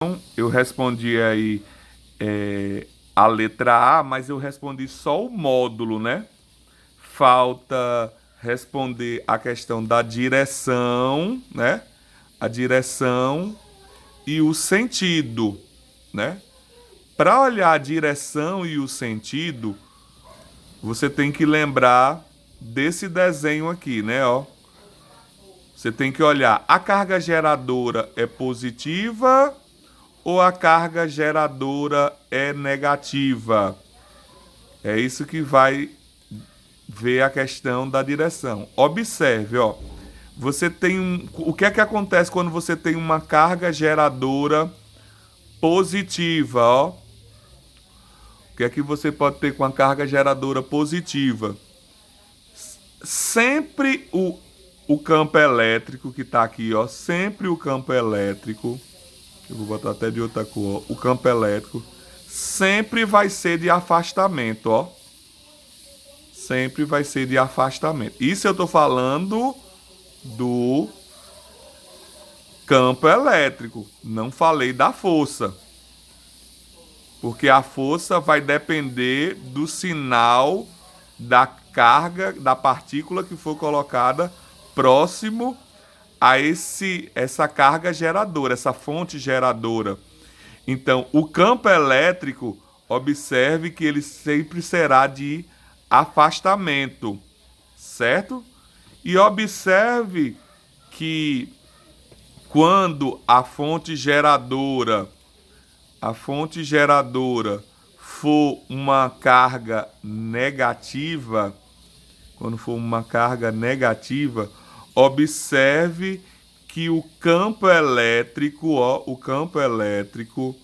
Eu respondi aí a letra A, mas eu respondi só o módulo, né? Falta responder a questão da direção, né? A direção e o sentido, né? Para olhar a direção e o sentido, você tem que lembrar desse desenho aqui, né? Ó, você tem que olhar, a carga geradora é positiva ou a carga geradora é negativa? É isso que vai ver a questão da direção. Observe, ó. Você tem o que é que acontece quando você tem uma carga geradora positiva, ó? O que é que você pode ter com a carga geradora positiva? Sempre o campo elétrico que está aqui, ó, sempre o campo elétrico, eu vou botar até de outra cor, ó, o campo elétrico sempre vai ser de afastamento, ó. Sempre vai ser de afastamento. Isso eu estou falando do campo elétrico. Não falei da força. Porque a força vai depender do sinal da carga, da partícula que for colocada próximo a essa carga geradora, essa fonte geradora. Então, o campo elétrico, observe que ele sempre será de afastamento, certo? E observe que quando a fonte geradora for uma carga negativa, quando for uma carga negativa, observe que o campo elétrico, ó, o campo elétrico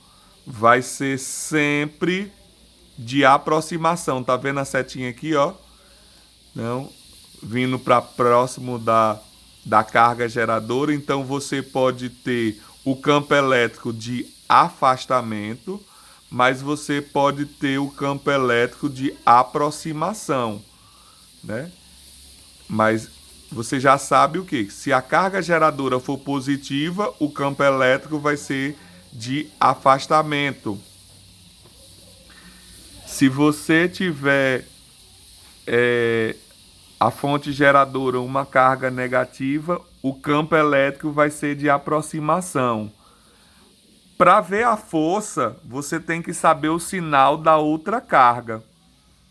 vai ser sempre de aproximação. Tá vendo a setinha aqui, ó? Não, vindo para próximo da carga geradora. Então você pode ter o campo elétrico de afastamento, mas você pode ter o campo elétrico de aproximação, né? Mas você já sabe o que? Se a carga geradora for positiva, o campo elétrico vai ser de afastamento. Se você tiver a fonte geradora uma carga negativa, o campo elétrico vai ser de aproximação. Para ver a força, você tem que saber o sinal da outra carga,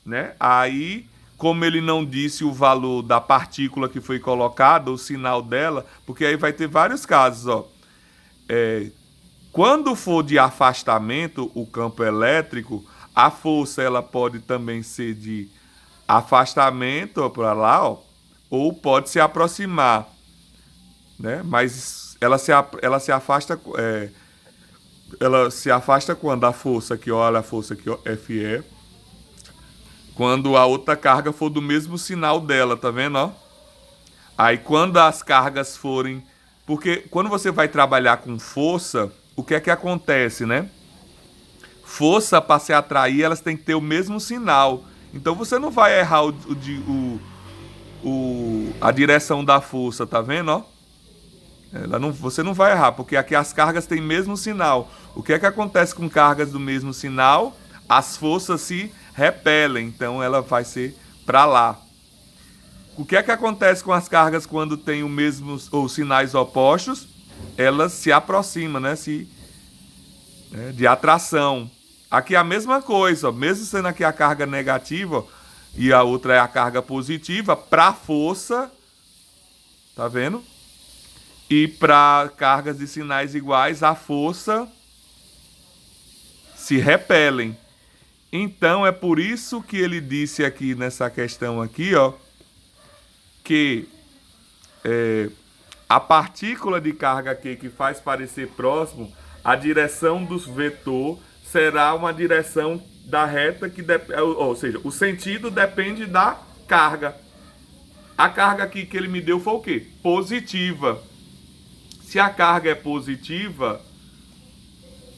né? Aí, como ele não disse o valor da partícula que foi colocada, o sinal dela, porque aí vai ter vários casos, ó. Quando for de afastamento o campo elétrico, a força ela pode também ser de afastamento para lá, ó, ou pode se aproximar, né? Mas ela se afasta, ela se afasta quando a força aqui, ó, olha a força aqui, ó, Fe, quando a outra carga for do mesmo sinal dela, tá vendo, ó? Aí quando as cargas forem, porque quando você vai trabalhar com força, o que é que acontece, né? Força para se atrair, elas têm que ter o mesmo sinal. Então você não vai errar a direção da força, tá vendo, ó? Você não vai errar, porque aqui as cargas têm mesmo sinal. O que é que acontece com cargas do mesmo sinal? As forças se repelem, então ela vai ser para lá. O que é que acontece com as cargas quando tem o mesmo ou sinais opostos? Elas se aproximam, né? De atração. Aqui é a mesma coisa, ó. Mesmo sendo aqui a carga negativa, ó, e a outra é a carga positiva, para força, tá vendo? E para cargas de sinais iguais, a força se repelem. Então é por isso que ele disse aqui nessa questão aqui, ó, que a partícula de carga Q que faz parecer próximo, a direção do vetor será uma direção da reta ou seja, o sentido depende da carga. A carga aqui que ele me deu foi o quê? Positiva. Se a carga é positiva,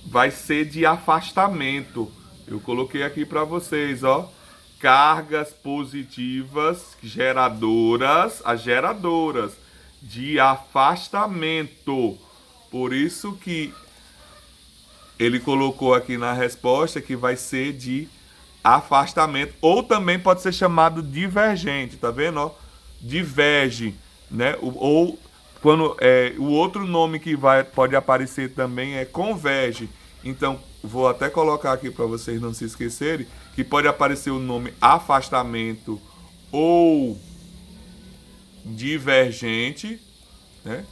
vai ser de afastamento. Eu coloquei aqui para vocês, ó. Cargas positivas geradoras, as geradoras de afastamento. Por isso que ele colocou aqui na resposta que vai ser de afastamento, ou também pode ser chamado divergente, tá vendo? Ó? Diverge, né? Ou quando o outro nome que pode aparecer também é converge. Então, vou até colocar aqui para vocês não se esquecerem que pode aparecer o nome afastamento ou divergente, né?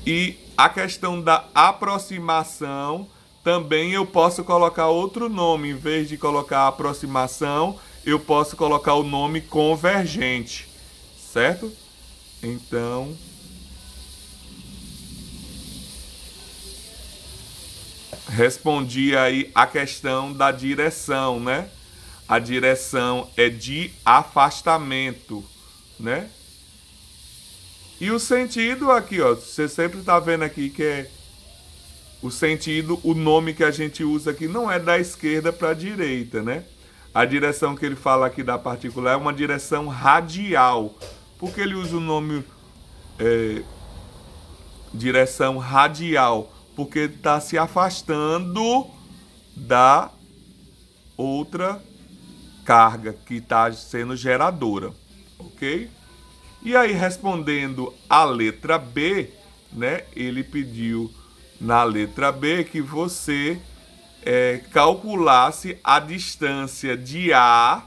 E a questão da aproximação, também eu posso colocar outro nome. Em vez de colocar aproximação, eu posso colocar o nome convergente, certo? Então, respondi aí a questão da direção, né? A direção é de afastamento, né? E o sentido aqui, ó, você sempre tá vendo aqui que é o sentido, o nome que a gente usa aqui não é da esquerda para a direita, né? A direção que ele fala aqui da particular é uma direção radial. Por que ele usa o nome direção radial? Porque está se afastando da outra carga que está sendo geradora, ok? E aí, respondendo a letra B, né, ele pediu na letra B que você calculasse a distância de A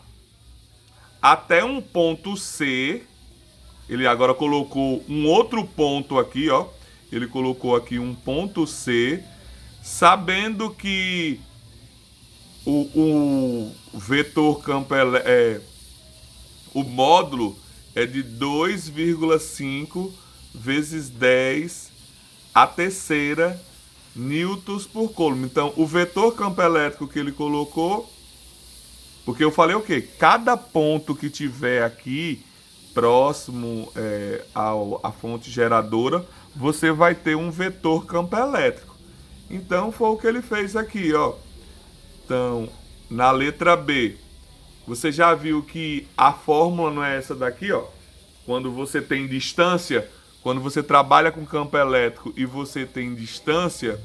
até um ponto C. Ele agora colocou um outro ponto aqui, ó. Ele colocou aqui um ponto C, sabendo que o vetor campo o módulo é de 2,5 vezes 10 a terceira newtons por coulomb. Então, o vetor campo elétrico que ele colocou, porque eu falei o quê? Cada ponto que tiver aqui próximo à fonte geradora, você vai ter um vetor campo elétrico. Então, foi o que ele fez aqui, ó. Então, na letra B, você já viu que a fórmula não é essa daqui, ó. Quando você tem distância, quando você trabalha com campo elétrico e você tem distância,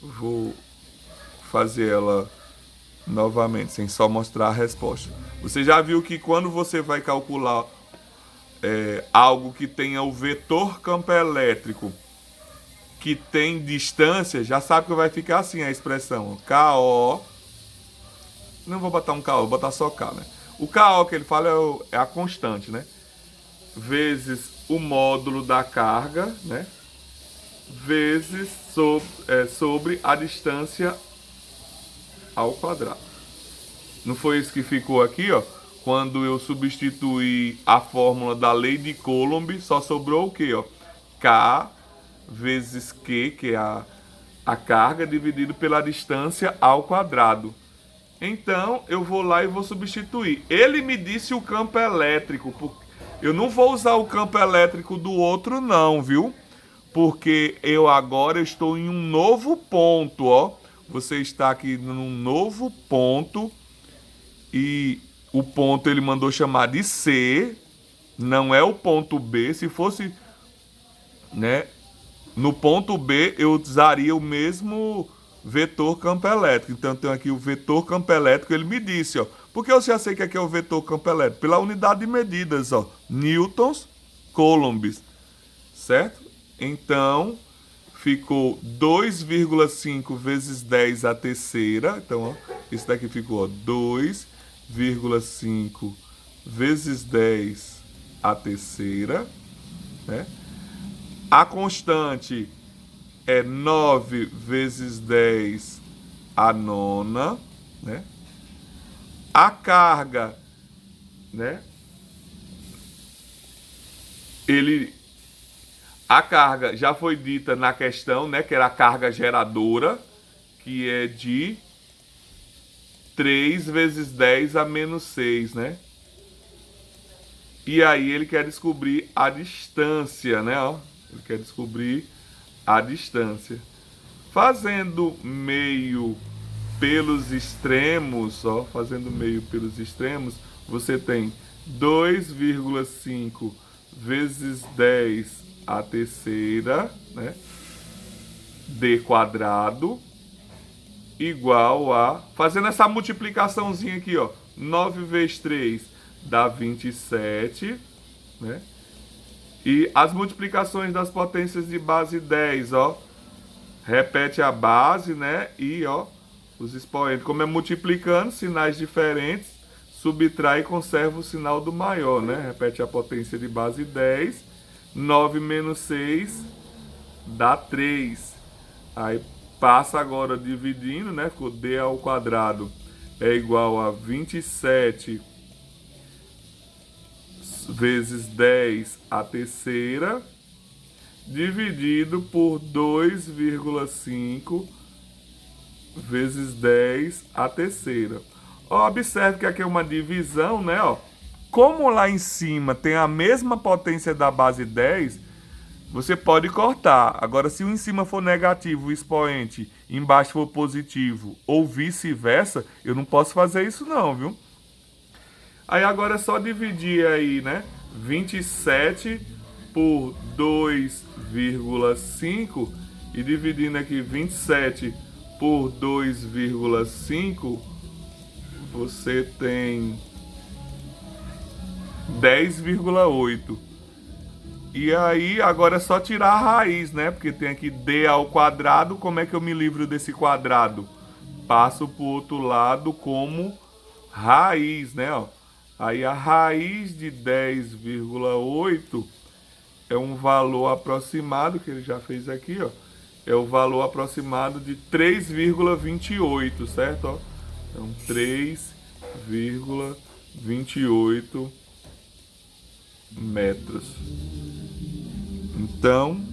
vou fazer ela novamente, sem só mostrar a resposta. Você já viu que quando você vai calcular algo que tenha o vetor campo elétrico que tem distância, já sabe que vai ficar assim a expressão KO. Não vou botar um KO, vou botar só K, né? O KO que ele fala é a constante, né? Vezes o módulo da carga, né? Vezes sobre a distância ao quadrado. Não foi isso que ficou aqui, ó? Quando eu substituí a fórmula da lei de Coulomb, só sobrou o quê, ó? K vezes Q, que é a carga, dividido pela distância ao quadrado. Então, eu vou lá e vou substituir. Ele me disse o campo elétrico. Eu não vou usar o campo elétrico do outro, não, viu? Porque eu agora estou em um novo ponto, ó. Você está aqui num novo ponto. E o ponto ele mandou chamar de C. Não é o ponto B. Se fosse, né, no ponto B, eu usaria o mesmo vetor campo elétrico. Então, eu tenho aqui o vetor campo elétrico. Ele me disse, ó. Porque eu já sei que aqui é o vetor campo elétrico? Pela unidade de medidas, ó. Newtons, coulombs. Certo? Então, ficou 2,5 vezes 10 a terceira. Então, ó, isso daqui ficou 2,5 vezes 10 a terceira, né? A constante é 9 vezes 10 a nona, né? A carga, né? A carga já foi dita na questão, né? Que era a carga geradora, que é de 3 vezes 10 a menos 6, né? E aí ele quer descobrir a distância, né? Ó, ele quer descobrir a distância. Fazendo meio pelos extremos, ó, fazendo meio pelos extremos, você tem 2,5 vezes 10 a terceira, né? d quadrado igual a... Fazendo essa multiplicaçãozinha aqui, ó. 9 vezes 3 dá 27, né? E as multiplicações das potências de base 10, ó. Repete a base, né? E, ó, os expoentes. Como é multiplicando, sinais diferentes, subtrai e conserva o sinal do maior, né? Repete a potência de base 10. 9 menos 6 dá 3. Aí passa agora dividindo, né? Ficou d ao quadrado é igual a 27 vezes 10 a terceira, dividido por 2,5 vezes 10 a terceira. Ó, observe que aqui é uma divisão, né? Ó. Como lá em cima tem a mesma potência da base 10, você pode cortar. Agora, se o em cima for negativo, o expoente, embaixo for positivo, ou vice-versa, eu não posso fazer isso não, viu? Aí agora é só dividir aí, né? 27 por 2,5 e dividindo aqui 27 por 2,5, você tem 10,8. E aí agora é só tirar a raiz, né? Porque tem aqui d ao quadrado. Como é que eu me livro desse quadrado? Passo para o outro lado como raiz, né? Ó. Aí a raiz de 10,8 é um valor aproximado, que ele já fez aqui, ó. É o valor aproximado de 3,28, certo? Ó. Então 3,28 metros. Então,